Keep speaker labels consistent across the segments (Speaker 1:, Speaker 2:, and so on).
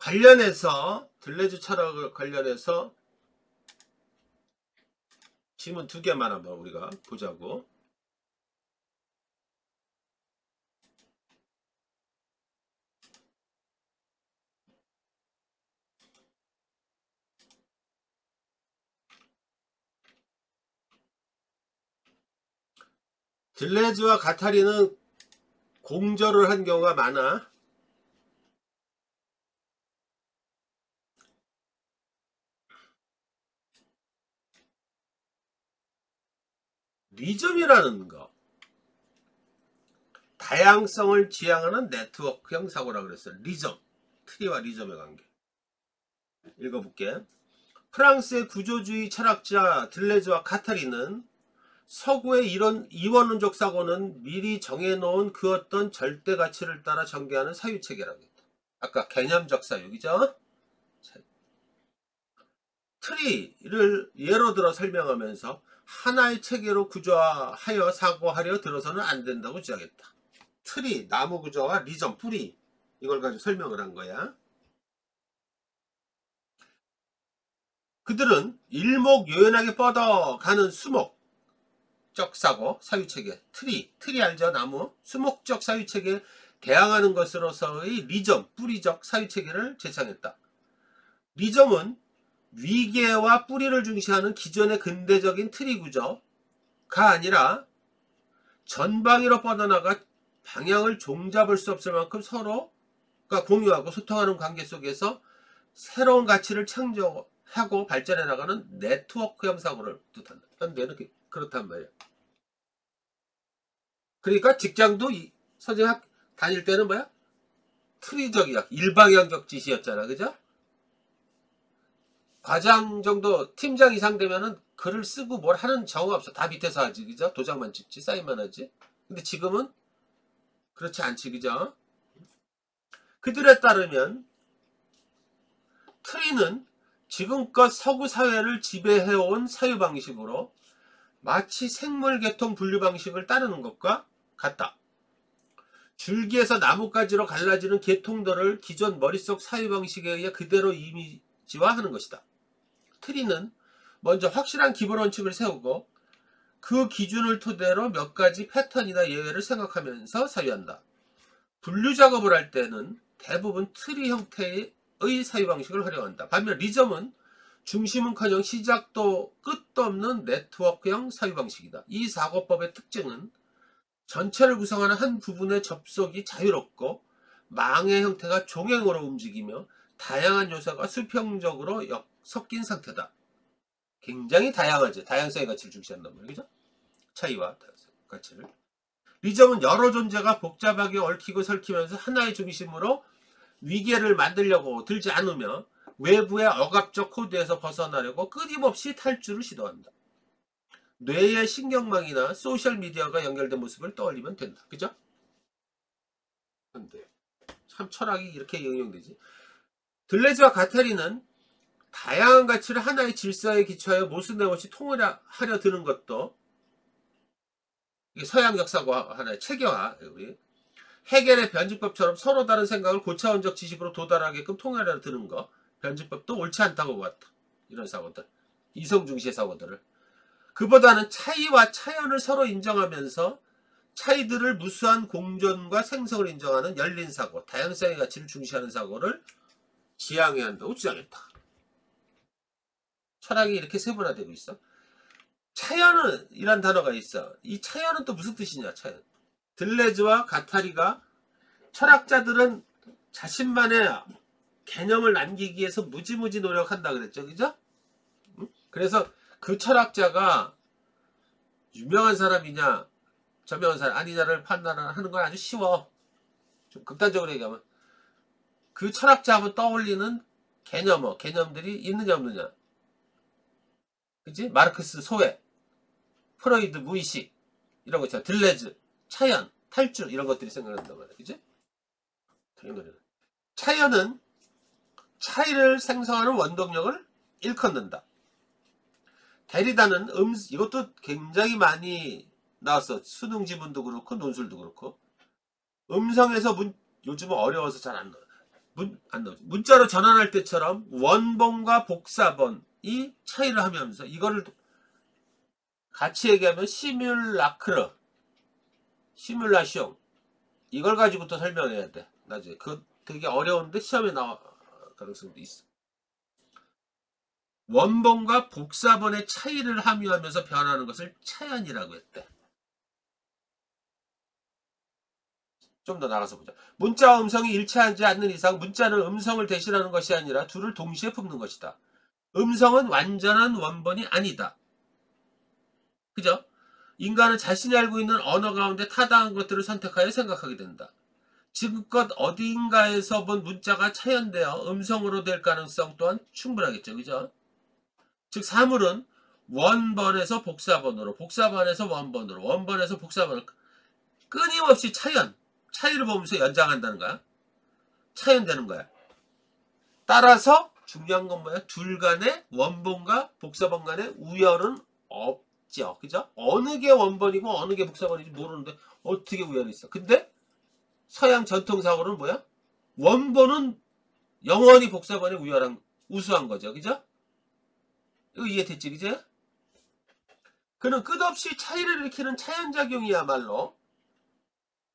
Speaker 1: 관련해서 들레즈 철학을 관련해서 질문 2개만 한번 우리가 보자고. 들레즈와 가타리는 공절을 한 경우가 많아. 리즘이라는 거, 다양성을 지향하는 네트워크형 사고라고 그랬어요. 리즘, 트리와 리즘의 관계. 읽어볼게. 프랑스의 구조주의 철학자 들레즈와 가타리는 서구의 이런 이원론적 사고는 미리 정해놓은 그 어떤 절대 가치를 따라 전개하는 사유체계라고 했다. 아까 개념적 사유이죠. 트리를 예로 들어 설명하면서 하나의 체계로 구조하여 사고하려 들어서는 안 된다고 주장했다. 트리, 나무 구조와 리전, 뿌리, 이걸 가지고 설명을 한 거야. 그들은 일목요연하게 뻗어가는 수목적 사고, 사유체계, 트리 알죠? 나무, 수목적 사유체계에 대항하는 것으로서의 리점, 뿌리적 사유체계를 제창했다. 리점은 위계와 뿌리를 중시하는 기존의 근대적인 트리 구조가 아니라 전방위로 뻗어나가 방향을 종잡을 수 없을 만큼 서로가 공유하고 소통하는 관계 속에서 새로운 가치를 창조하고 발전해 나가는 네트워크형 사고를 뜻한다. 현대는 그렇단 말이야. 그러니까 직장도 선생님 다닐 때는 뭐야? 트리적이야. 일방향적 지시였잖아. 그죠? 과장 정도 팀장 이상 되면은 글을 쓰고 뭘 하는 정화 없어. 다 밑에서 하지. 그죠? 도장만 찍지. 사인만 하지. 근데 지금은 그렇지 않지. 그죠? 그들에 따르면 트리는 지금껏 서구 사회를 지배해온 사유 방식으로 마치 생물 계통 분류 방식을 따르는 것과 같다. 줄기에서 나뭇가지로 갈라지는 계통들을 기존 머릿속 사유 방식에 의해 그대로 이미지화하는 것이다. 트리는 먼저 확실한 기본 원칙을 세우고 그 기준을 토대로 몇 가지 패턴이나 예외를 생각하면서 사유한다. 분류 작업을 할 때는 대부분 트리 형태의 사유 방식을 활용한다. 반면 리점은 중심은커녕 시작도 끝도 없는 네트워크형 사유 방식이다. 이 사고법의 특징은 전체를 구성하는 한 부분의 접속이 자유롭고 망의 형태가 종횡으로 움직이며 다양한 요소가 수평적으로 섞인 상태다. 굉장히 다양하죠. 다양성의 가치를 중시한단 말이죠. 차이와 다양성의 가치를. 리점은 여러 존재가 복잡하게 얽히고 설키면서 하나의 중심으로 위계를 만들려고 들지 않으며 외부의 억압적 코드에서 벗어나려고 끊임없이 탈주를 시도한다. 뇌의 신경망이나 소셜미디어가 연결된 모습을 떠올리면 된다. 그죠? 근데 참 철학이 이렇게 응용되지. 들레즈와 가타리는 다양한 가치를 하나의 질서에 기초하여 모순내없이 통일하려 드는 것도 서양 역사고 하나의 체계화. 해겔의 변증법처럼 서로 다른 생각을 고차원적 지식으로 도달하게끔 통일하려 드는 것. 변증법도 옳지 않다고 봤다. 이런 사고들. 이성 중시의 사고들을. 그보다는 차이와 차연을 서로 인정하면서 차이들을 무수한 공존과 생성을 인정하는 열린 사고, 다양성의 가치를 중시하는 사고를 지향해야 한다고 주장했다. 철학이 이렇게 세분화되고 있어. 차연은 이란 단어가 있어. 이 차연은 또 무슨 뜻이냐? 차연. 들레즈와 가타리가 철학자들은 자신만의 개념을 남기기 위해서 무지무지 노력한다 그랬죠. 그죠? 그래서 그 철학자가 유명한 사람이냐 저명한 사람 아니냐를 판단하는 건 아주 쉬워. 좀 극단적으로 얘기하면 그 철학자 하면 떠올리는 개념들이 있느냐 없느냐. 그치? 마르크스 소외, 프로이드 무의식 이런 거 있잖아. 들레즈, 차연, 탈주 이런 것들이 생각난단 말이야. 그치? 차연은 차이를 생성하는 원동력을 일컫는다. 데리다는 이것도 굉장히 많이 나왔어. 수능 지문도 그렇고 논술도 그렇고. 음성에서 요즘은 어려워서 잘 안 나와. 안 나오죠. 문자로 전환할 때처럼 원본과 복사본이 차이를 하면서 이거를 같이 얘기하면 시뮬라숑 이걸 가지고부터 설명해야 돼. 나중에 그 되게 어려운데 시험에 나올 가능성도 있어. 원본과 복사본의 차이를 함유하면서 변하는 것을 차연이라고 했대. 좀 더 나가서 보자. 문자와 음성이 일치하지 않는 이상 문자는 음성을 대신하는 것이 아니라 둘을 동시에 품는 것이다. 음성은 완전한 원본이 아니다. 그죠? 인간은 자신이 알고 있는 언어 가운데 타당한 것들을 선택하여 생각하게 된다. 지금껏 어디인가에서 본 문자가 차연되어 음성으로 될 가능성 또한 충분하겠죠. 그죠? 즉 사물은 원본에서 복사본으로, 복사본에서 원본으로, 원본에서 복사본으로 끊임없이 차이를 보면서 연장한다는 거야. 차연되는 거야. 따라서 중요한 건 뭐야? 둘 간의 원본과 복사본 간의 우열은 없죠. 그죠? 어느 게 원본이고 어느 게 복사본인지 모르는데 어떻게 우열이 있어. 근데 서양 전통사고는 뭐야? 원본은 영원히 복사본에 우수한 거죠. 그죠? 이거 이해됐지? 그죠? 그는 끝없이 차이를 일으키는 차연작용이야말로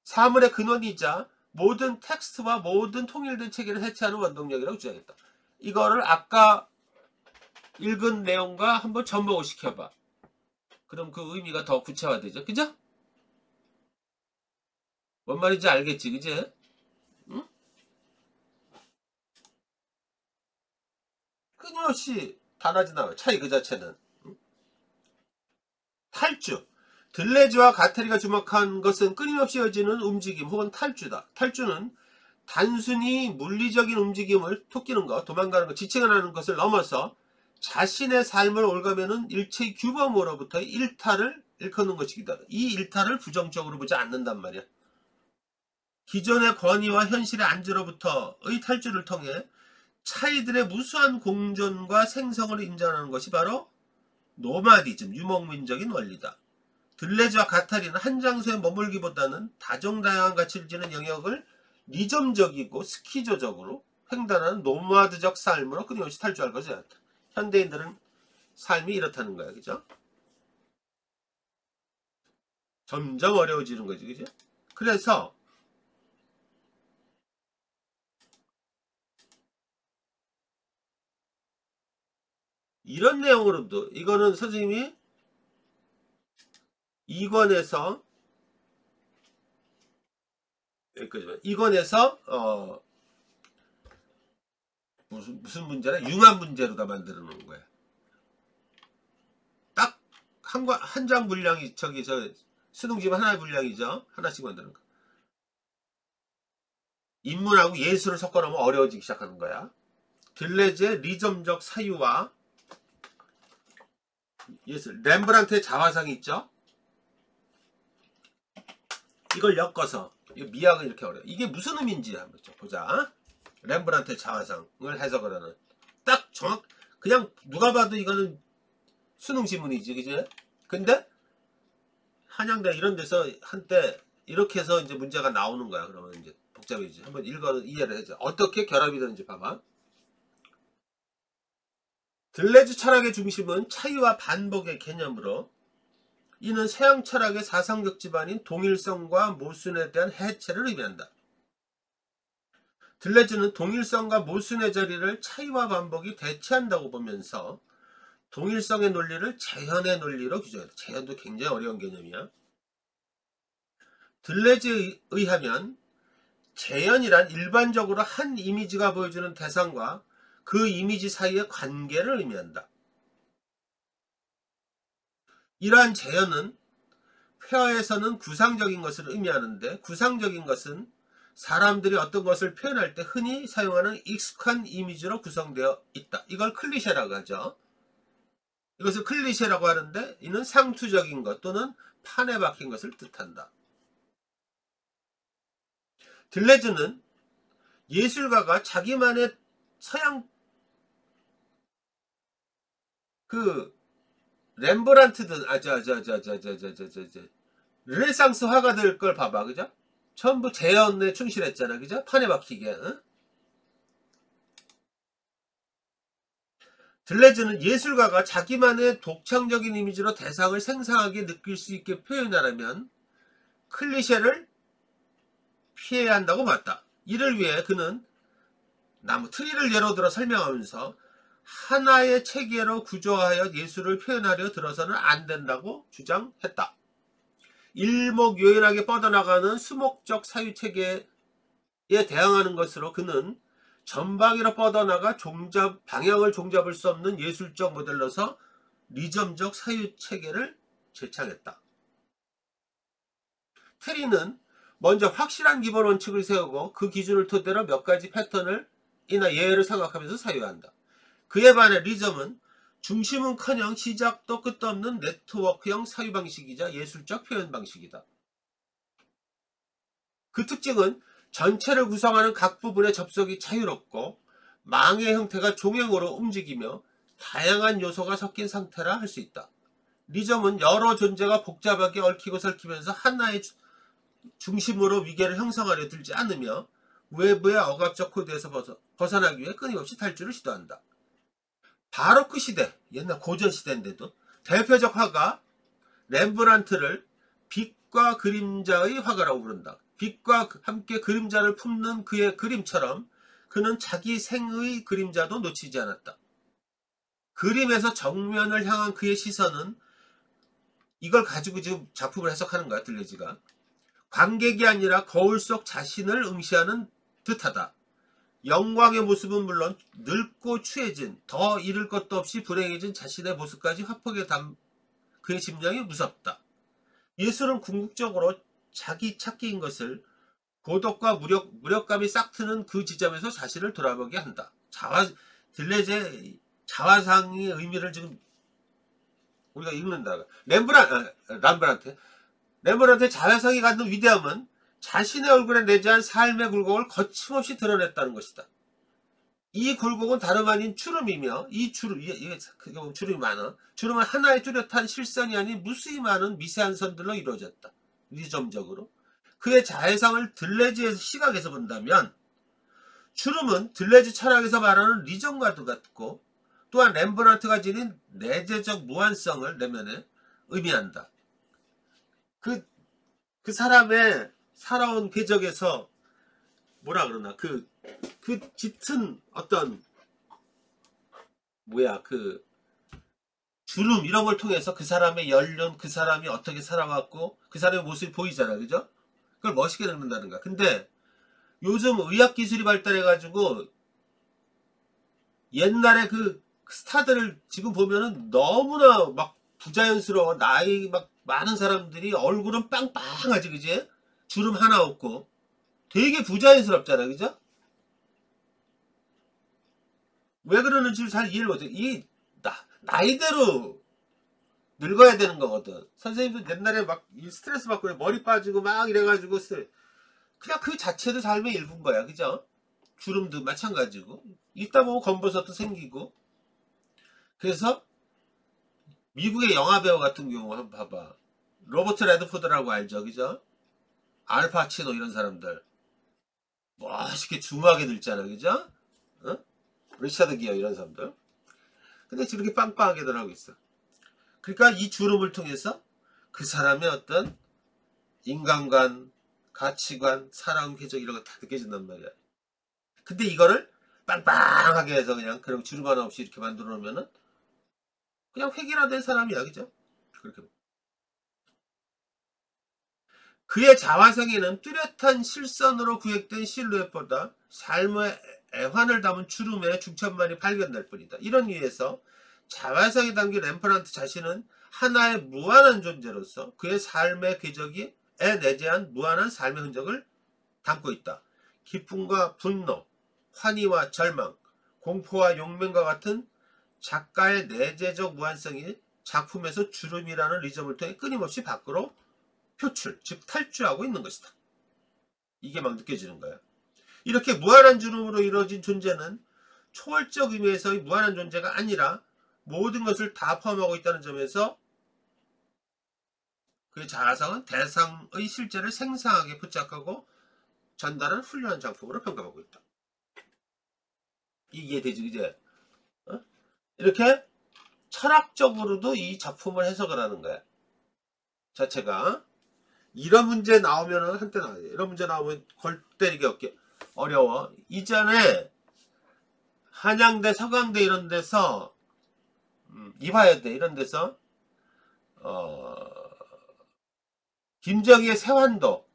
Speaker 1: 사물의 근원이자 모든 텍스트와 모든 통일된 체계를 해체하는 원동력이라고 주장했다. 이거를 아까 읽은 내용과 한번 접목을 시켜봐. 그럼 그 의미가 더 구체화되죠. 그죠? 뭔 말인지 알겠지? 그지? 응? 끊임없이 단하지 나와. 차이 그 자체는. 응? 탈주. 들레즈와 가테리가 주목한 것은 끊임없이 이어지는 움직임 혹은 탈주다. 탈주는 단순히 물리적인 움직임을 토끼는 것, 도망가는 것, 지칭하는 것을 넘어서 자신의 삶을 올가매는 일체의 규범으로부터의 일탈을 일컫는 것이기도 하다. 이 일탈을 부정적으로 보지 않는단 말이야. 기존의 권위와 현실의 안주로부터의 탈주를 통해 차이들의 무수한 공존과 생성을 인정하는 것이 바로 노마디즘, 유목민적인 원리다. 들레즈와 가타리는 한 장소에 머물기보다는 다종다양한 가치를 지닌 영역을 리점적이고 스키조적으로 횡단하는 노마드적 삶으로 끊임없이 탈주할 것이 않다. 현대인들은 삶이 이렇다는 거야. 그죠? 점점 어려워지는 거지. 그죠? 그래서 이런 내용으로도 이거는 선생님이 2권에서 무슨 문제라 융합 문제로다 만들어 놓은 거야. 딱 한 장 분량이 수능집 하나의 분량이죠. 하나씩 만드는 거. 인문하고 예술을 섞어 놓으면 어려워지기 시작하는 거야. 들레즈의 리점적 사유와 예술, 렘브란트의 자화상이 있죠. 이걸 엮어서 미학은 이렇게 어려워. 이게 무슨 의미인지 한번 보자. 렘브란트의 자화상을 해석을 하는 딱 그냥 누가 봐도 이거는 수능 지문이지, 그지? 근데 한양대 이런 데서 한때 이렇게 해서 이제 문제가 나오는 거야. 그러면 이제 복잡해지지. 한번 읽어 이해를 해줘. 어떻게 결합이 되는지 봐봐. 들레즈 철학의 중심은 차이와 반복의 개념으로 이는 서양 철학의 사상적 기반인 동일성과 모순에 대한 해체를 의미한다. 들레즈는 동일성과 모순의 자리를 차이와 반복이 대체한다고 보면서 동일성의 논리를 재현의 논리로 규정한다. 재현도 굉장히 어려운 개념이야. 들레즈에 의하면 재현이란 일반적으로 한 이미지가 보여주는 대상과 그 이미지 사이의 관계를 의미한다. 이러한 재현은 회화에서는 구상적인 것을 의미하는데 구상적인 것은 사람들이 어떤 것을 표현할 때 흔히 사용하는 익숙한 이미지로 구성되어 있다. 이걸 클리셰라고 하죠. 이것을 클리셰라고 하는데 이는 상투적인 것 또는 판에 박힌 것을 뜻한다. 들레즈는 예술가가 자기만의 서양 렘브란트든 르네상스 화가들 걸 봐봐. 그죠? 전부 재현에 충실했잖아. 그죠? 판에 박히게. 응? 들레즈는 예술가가 자기만의 독창적인 이미지로 대상을 생생하게 느낄 수 있게 표현하려면 클리셰를 피해야 한다고 봤다. 이를 위해 그는 나무 트리를 예로 들어 설명하면서 하나의 체계로 구조하여 예술을 표현하려 들어서는 안 된다고 주장했다. 일목요연하게 뻗어나가는 수목적 사유체계에 대항하는 것으로 그는 전방위로 뻗어나가 방향을 종잡을 수 없는 예술적 모델로서 리점적 사유체계를 제창했다. 트리는 먼저 확실한 기본 원칙을 세우고 그 기준을 토대로 몇 가지 패턴을 이나 예외를 생각하면서 사유한다. 그에 반해 리점은 중심은커녕 시작도 끝도 없는 네트워크형 사유 방식이자 예술적 표현 방식이다. 그 특징은 전체를 구성하는 각 부분의 접속이 자유롭고 망의 형태가 종횡으로 움직이며 다양한 요소가 섞인 상태라 할 수 있다. 리점은 여러 존재가 복잡하게 얽히고 설키면서 하나의 중심으로 위계를 형성하려 들지 않으며 외부의 억압적 코드에서 벗어나기 위해 끊임없이 탈주를 시도한다. 바로크 시대, 옛날 고전 시대인데도 대표적 화가 렘브란트를 빛과 그림자의 화가라고 부른다. 빛과 함께 그림자를 품는 그의 그림처럼 그는 자기 생의 그림자도 놓치지 않았다. 그림에서 정면을 향한 그의 시선은 이걸 가지고 지금 작품을 해석하는 거야, 들레즈가. 관객이 아니라 거울 속 자신을 응시하는 듯하다. 영광의 모습은 물론 늙고 추해진, 더 잃을 것도 없이 불행해진 자신의 모습까지 화폭에 그의 심령이 무섭다. 예술은 궁극적으로 자기 찾기인 것을 고독과 무력감이 싹트는 그 지점에서 자신을 돌아보게 한다. 들레즈의 자화상의 의미를 지금 우리가 읽는다. 렘브란트의 자화상이 갖는 위대함은 자신의 얼굴에 내재한 삶의 굴곡을 거침없이 드러냈다는 것이다. 이 굴곡은 다름 아닌 주름이며 이 주름이 많아. 주름은 하나의 뚜렷한 실선이 아닌 무수히 많은 미세한 선들로 이루어졌다. 리점적으로. 그의 자해상을 들레즈의 시각에서 본다면 주름은 들레즈 철학에서 말하는 리점과도 같고 또한 렘브란트가 지닌 내재적 무한성을 내면에 의미한다. 그 사람의 살아온 궤적에서 뭐라 그러나 그 짙은 어떤 주름 이런 걸 통해서 그 사람의 연륜, 그 사람이 어떻게 살아왔고 그 사람의 모습이 보이잖아, 그죠? 그걸 멋있게 넣는다는 거야. 근데 요즘 의학 기술이 발달해 가지고 옛날에 그 스타들을 지금 보면은 너무나 막 부자연스러워. 나이 막 많은 사람들이 얼굴은 빵빵하지, 그지? 주름 하나 없고 되게 부자연스럽잖아, 그죠? 왜 그러는지 잘 이해를 못해. 나이대로 늙어야 되는 거거든. 선생님도 옛날에 막 스트레스 받고 머리 빠지고 막 이래가지고 그냥 그 자체도 삶의 일부인 거야, 그죠? 주름도 마찬가지고 있다 보면 검버섯도 생기고. 그래서 미국의 영화배우 같은 경우 한번 봐봐. 로버트 레드포드라고 알죠, 그죠? 알파치노 이런 사람들 멋있게 중후하게 늙잖아, 그죠? 어? 리차드 기어 이런 사람들. 근데 저렇게 빵빵하게들 하고 있어. 그러니까 이 주름을 통해서 그 사람의 어떤 인간관, 가치관, 사랑, 궤적 이런 거 다 느껴진단 말이야. 근데 이거를 빵빵하게 해서 그냥 그런 주름 하나 없이 이렇게 만들어 놓으면은 그냥 획일화된 사람이야, 그죠? 그렇게. 그의 자화상에는 뚜렷한 실선으로 구획된 실루엣보다 삶의 애환을 담은 주름의 중천만이 발견될 뿐이다. 이런 이유에서 자화상에 담긴 렘브란트 자신은 하나의 무한한 존재로서 그의 삶의 궤적에 내재한 무한한 삶의 흔적을 담고 있다. 기쁨과 분노, 환희와 절망, 공포와 용맹과 같은 작가의 내재적 무한성이 작품에서 주름이라는 리점을 통해 끊임없이 밖으로 표출, 즉 탈주하고 있는 것이다. 이게 막 느껴지는 거야. 이렇게 무한한 주름으로 이루어진 존재는 초월적 의미에서의 무한한 존재가 아니라 모든 것을 다 포함하고 있다는 점에서 그의 자화상은 대상의 실제를 생생하게 포착하고 전달한 훌륭한 작품으로 평가받고 있다. 이게 되지, 이제. 어? 이렇게 철학적으로도 이 작품을 해석을 하는 거야. 자체가. 이런 문제 나오면은 한때 나와요. 이런 문제 나오면 골 때리기 어려워. 이전에 한양대, 서강대 이런 데서 이화여대 이런 데서 김정희의 세환도와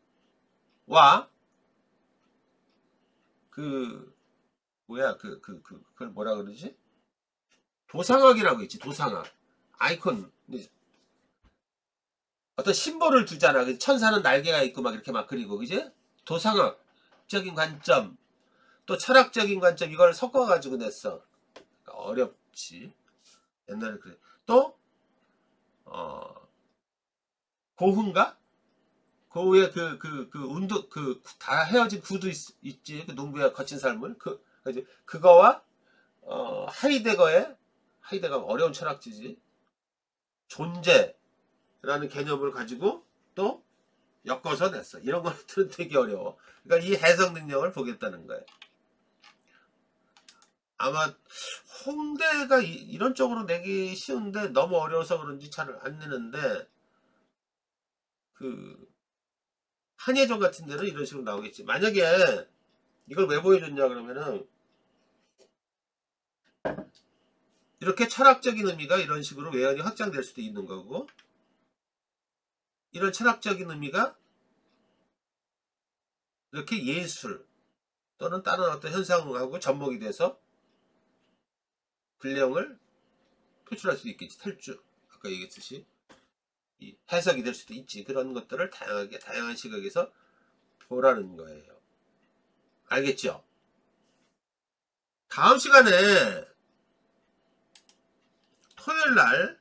Speaker 1: 그 뭐야 그걸 뭐라 그러지? 도상학이라고 있지. 도상학 아이콘 어떤 심볼을 두잖아. 천사는 날개가 있고 막 이렇게 막 그리고 그지? 도상학적인 관점 또 철학적인 관점 이걸 섞어가지고 냈어. 그러니까 어렵지. 옛날에 그래. 또 고흐인가? 고흐의 운동 다 헤어진 구도 있지. 그 농부의 거친 삶을 그거와 하이데거가 어려운 철학지지. 존재라는 개념을 가지고 또 엮어서 냈어. 이런 것들은 되게 어려워. 그러니까 이 해석 능력을 보겠다는 거예요. 아마 홍대가 이런 쪽으로 내기 쉬운데 너무 어려워서 그런지 잘 안 내는데 한예종 같은 데는 이런 식으로 나오겠지. 만약에 이걸 왜 보여줬냐 그러면은 이렇게 철학적인 의미가 이런 식으로 외연이 확장될 수도 있는 거고 이런 철학적인 의미가 이렇게 예술 또는 다른 어떤 현상하고 접목이 돼서 분량을 표출할 수도 있겠지. 탈주 아까 얘기했듯이 해석이 될 수도 있지. 그런 것들을 다양한 시각에서 보라는 거예요. 알겠죠? 다음 시간에 토요일 날